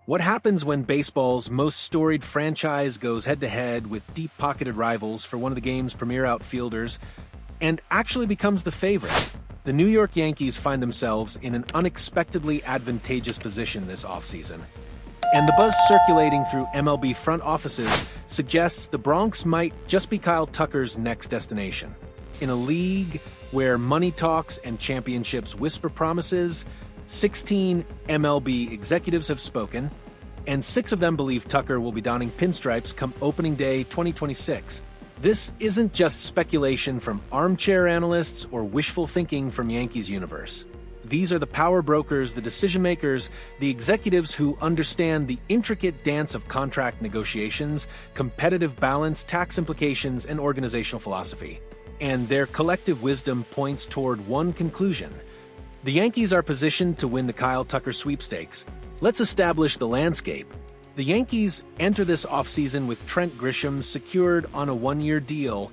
What happens when baseball's most storied franchise goes head-to-head with deep-pocketed rivals for one of the game's premier outfielders and actually becomes the favorite? The New York Yankees find themselves in an unexpectedly advantageous position this offseason. And the buzz circulating through MLB front offices suggests the Bronx might just be Kyle Tucker's next destination. In a league where money talks and championships whisper promises, 16 MLB executives have spoken, and 6 of them believe Tucker will be donning pinstripes come opening day 2026. This isn't just speculation from armchair analysts or wishful thinking from Yankees universe. These are the power brokers, the decision-makers, the executives who understand the intricate dance of contract negotiations, competitive balance, tax implications, and organizational philosophy. And their collective wisdom points toward one conclusion: the Yankees are positioned to win the Kyle Tucker sweepstakes. Let's establish the landscape. The Yankees enter this offseason with Trent Grisham secured on a 1-year deal,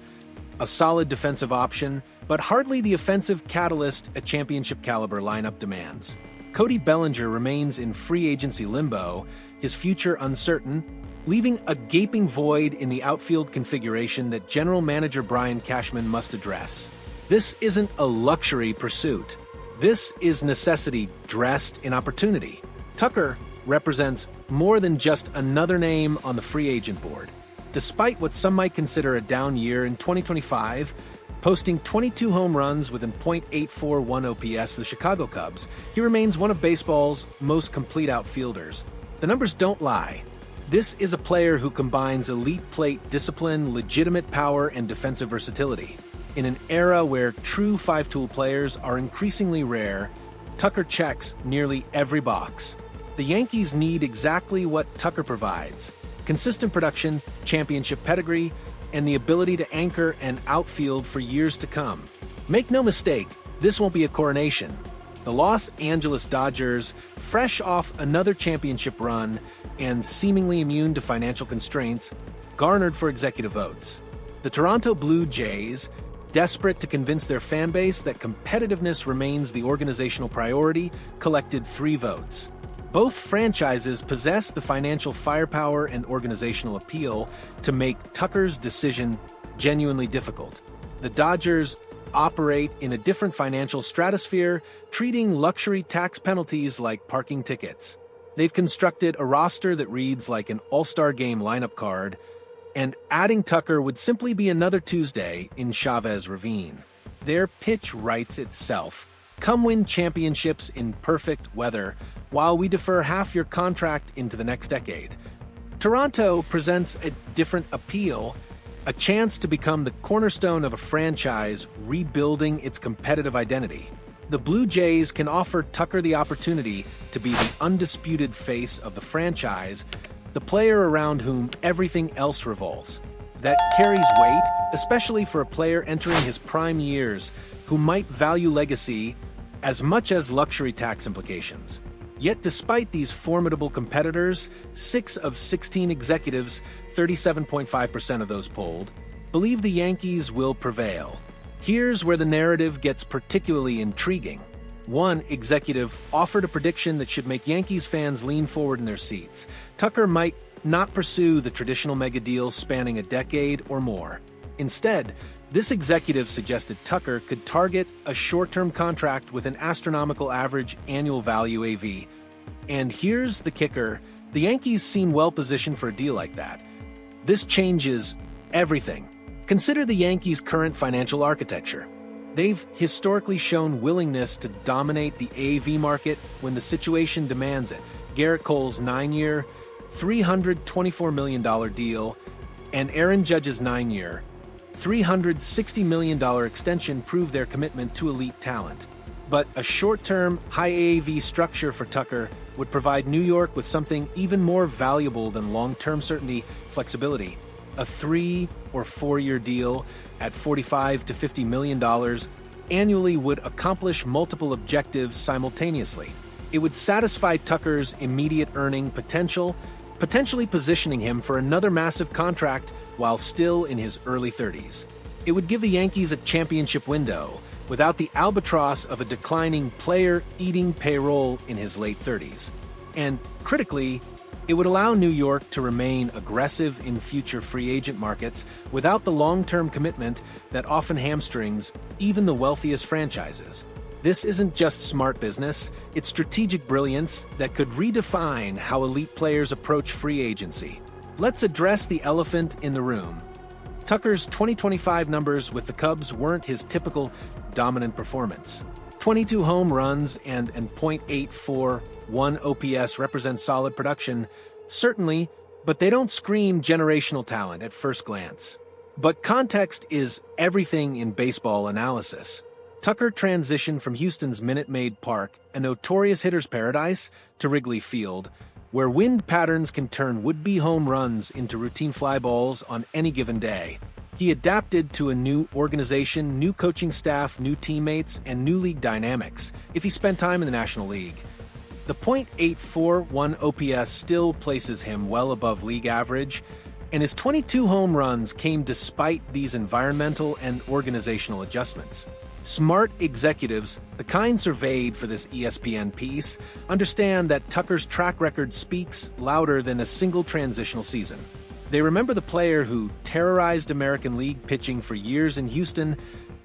a solid defensive option, but hardly the offensive catalyst a championship-caliber lineup demands. Cody Bellinger remains in free agency limbo, his future uncertain, leaving a gaping void in the outfield configuration that general manager Brian Cashman must address. This isn't a luxury pursuit. This is necessity dressed in opportunity. Tucker represents more than just another name on the free agent board. Despite what some might consider a down year in 2025, posting 22 home runs with an .841 OPS for the Chicago Cubs, he remains one of baseball's most complete outfielders. The numbers don't lie. This is a player who combines elite plate discipline, legitimate power, and defensive versatility. In an era where true five-tool players are increasingly rare, Tucker checks nearly every box. The Yankees need exactly what Tucker provides: consistent production, championship pedigree, and the ability to anchor an outfield for years to come. Make no mistake, this won't be a coronation. The Los Angeles Dodgers, fresh off another championship run and seemingly immune to financial constraints, garnered for executive votes. The Toronto Blue Jays, desperate to convince their fan base that competitiveness remains the organizational priority, collected 3 votes. Both franchises possess the financial firepower and organizational appeal to make Tucker's decision genuinely difficult. The Dodgers operate in a different financial stratosphere, treating luxury tax penalties like parking tickets. They've constructed a roster that reads like an all-star game lineup card, and adding Tucker would simply be another Tuesday in Chavez Ravine. Their pitch writes itself: come win championships in perfect weather, while we defer half your contract into the next decade. Toronto presents a different appeal, a chance to become the cornerstone of a franchise rebuilding its competitive identity. The Blue Jays can offer Tucker the opportunity to be the undisputed face of the franchise, the player around whom everything else revolves. That carries weight, especially for a player entering his prime years who might value legacy as much as luxury tax implications. Yet despite these formidable competitors, 6 of 16 executives, 37.5% of those polled, believe the Yankees will prevail. Here's where the narrative gets particularly intriguing. One executive offered a prediction that should make Yankees fans lean forward in their seats. Tucker might not pursue the traditional mega deal spanning a decade or more. Instead, this executive suggested Tucker could target a short-term contract with an astronomical average annual value AV. And here's the kicker: the Yankees seem well-positioned for a deal like that. This changes everything. Consider the Yankees' current financial architecture. They've historically shown willingness to dominate the AV market when the situation demands it. Garrett Cole's 9-year, $324 million deal and Aaron Judge's 9-year, $360 million extension prove their commitment to elite talent. But a short-term, high AAV structure for Tucker would provide New York with something even more valuable than long-term certainty: flexibility. A 3- or 4-year deal at $45 to $50 million annually would accomplish multiple objectives simultaneously. It would satisfy Tucker's immediate earning potential, potentially positioning him for another massive contract while still in his early 30s. It would give the Yankees a championship window without the albatross of a declining player-eating payroll in his late 30s. And critically, It would allow New York to remain aggressive in future free agent markets without the long-term commitment that often hamstrings even the wealthiest franchises. This isn't just smart business, it's strategic brilliance that could redefine how elite players approach free agency. Let's address the elephant in the room. Tucker's 2025 numbers with the Cubs weren't his typical dominant performance. 22 home runs and .841 OPS represent solid production, certainly, but they don't scream generational talent at first glance. But context is everything in baseball analysis. Tucker transitioned from Houston's Minute Maid Park, a notorious hitter's paradise, to Wrigley Field, where wind patterns can turn would-be home runs into routine fly balls on any given day. He adapted to a new organization, new coaching staff, new teammates, and new league dynamics if he spent time in the National League. The .841 OPS still places him well above league average, and his 22 home runs came despite these environmental and organizational adjustments. Smart executives, the kind surveyed for this ESPN piece, understand that Tucker's track record speaks louder than a single transitional season. They remember the player who terrorized American League pitching for years in Houston,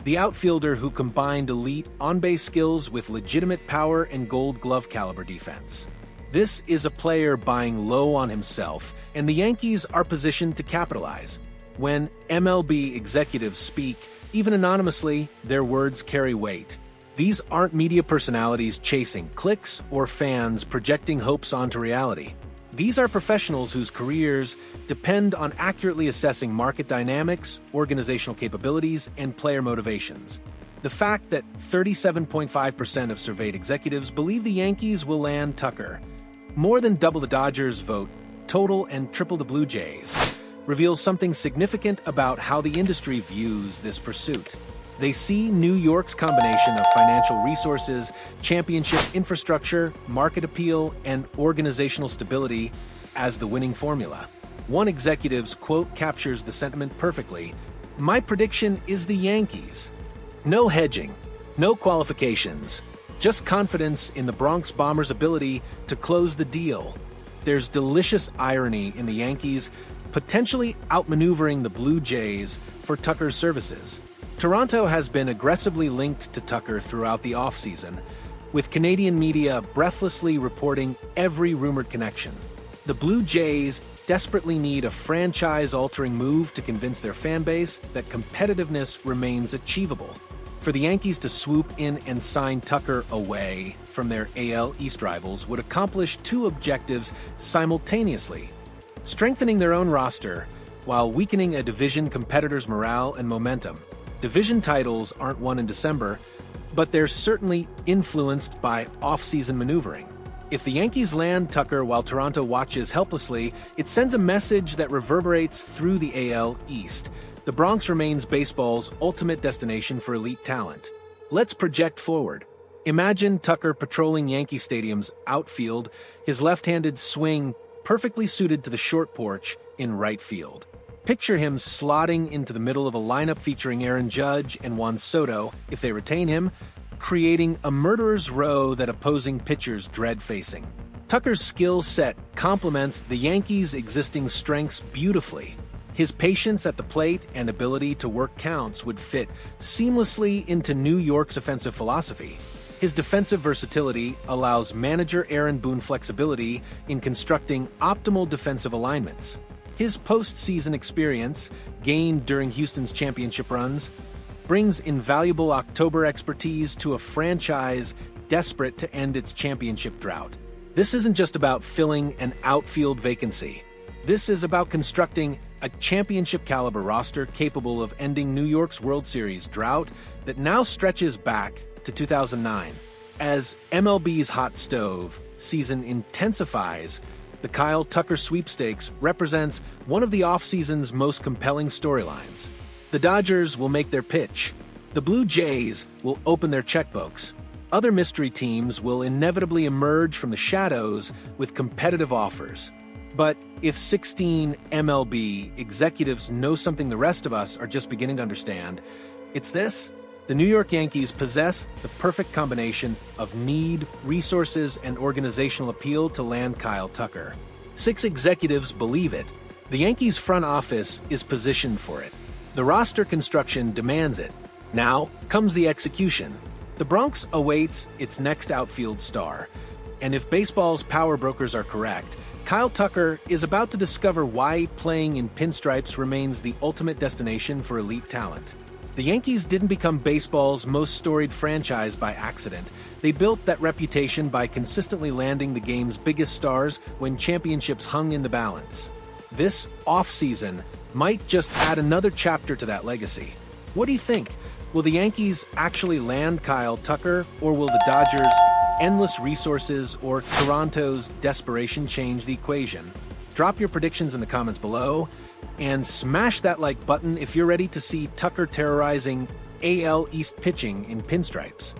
the outfielder who combined elite on-base skills with legitimate power and gold glove caliber defense. This is a player buying low on himself, and the Yankees are positioned to capitalize. When MLB executives speak, even anonymously, their words carry weight. These aren't media personalities chasing clicks or fans projecting hopes onto reality. These are professionals whose careers depend on accurately assessing market dynamics, organizational capabilities, and player motivations. The fact that 37.5% of surveyed executives believe the Yankees will land Tucker, more than double the Dodgers' vote total and triple the Blue Jays', reveals something significant about how the industry views this pursuit. They see New York's combination of financial resources, championship infrastructure, market appeal, and organizational stability as the winning formula. One executive's quote captures the sentiment perfectly. "My prediction is the Yankees. No hedging, no qualifications, just confidence in the Bronx Bombers' ability to close the deal." There's delicious irony in the Yankees potentially outmaneuvering the Blue Jays for Tucker's services. Toronto has been aggressively linked to Tucker throughout the offseason, with Canadian media breathlessly reporting every rumored connection. The Blue Jays desperately need a franchise-altering move to convince their fan base that competitiveness remains achievable. For the Yankees to swoop in and sign Tucker away from their AL East rivals would accomplish two objectives simultaneously: strengthening their own roster while weakening a division competitor's morale and momentum. Division titles aren't won in December, but they're certainly influenced by off-season maneuvering. If the Yankees land Tucker while Toronto watches helplessly, it sends a message that reverberates through the AL East. The Bronx remains baseball's ultimate destination for elite talent. Let's project forward. Imagine Tucker patrolling Yankee Stadium's outfield, his left-handed swing perfectly suited to the short porch in right field. Picture him slotting into the middle of a lineup featuring Aaron Judge and Juan Soto, if they retain him, creating a murderer's row that opposing pitchers dread facing. Tucker's skill set complements the Yankees' existing strengths beautifully. His patience at the plate and ability to work counts would fit seamlessly into New York's offensive philosophy. His defensive versatility allows manager Aaron Boone flexibility in constructing optimal defensive alignments. His postseason experience, gained during Houston's championship runs, brings invaluable October expertise to a franchise desperate to end its championship drought. This isn't just about filling an outfield vacancy. This is about constructing a championship-caliber roster capable of ending New York's World Series drought that now stretches back to 2009. As MLB's hot stove season intensifies, the Kyle Tucker sweepstakes represents one of the offseason's most compelling storylines. The Dodgers will make their pitch. The Blue Jays will open their checkbooks. Other mystery teams will inevitably emerge from the shadows with competitive offers. But if 16 MLB executives know something the rest of us are just beginning to understand, it's this: the New York Yankees possess the perfect combination of need, resources, and organizational appeal to land Kyle Tucker. 6 executives believe it. The Yankees' front office is positioned for it. The roster construction demands it. Now comes the execution. The Bronx awaits its next outfield star. And if baseball's power brokers are correct, Kyle Tucker is about to discover why playing in pinstripes remains the ultimate destination for elite talent. The Yankees didn't become baseball's most storied franchise by accident. They built that reputation by consistently landing the game's biggest stars when championships hung in the balance. This offseason might just add another chapter to that legacy. What do you think? Will the Yankees actually land Kyle Tucker, or will the Dodgers' endless resources or Toronto's desperation change the equation? Drop your predictions in the comments below, and smash that like button if you're ready to see Tucker terrorizing AL East pitching in pinstripes.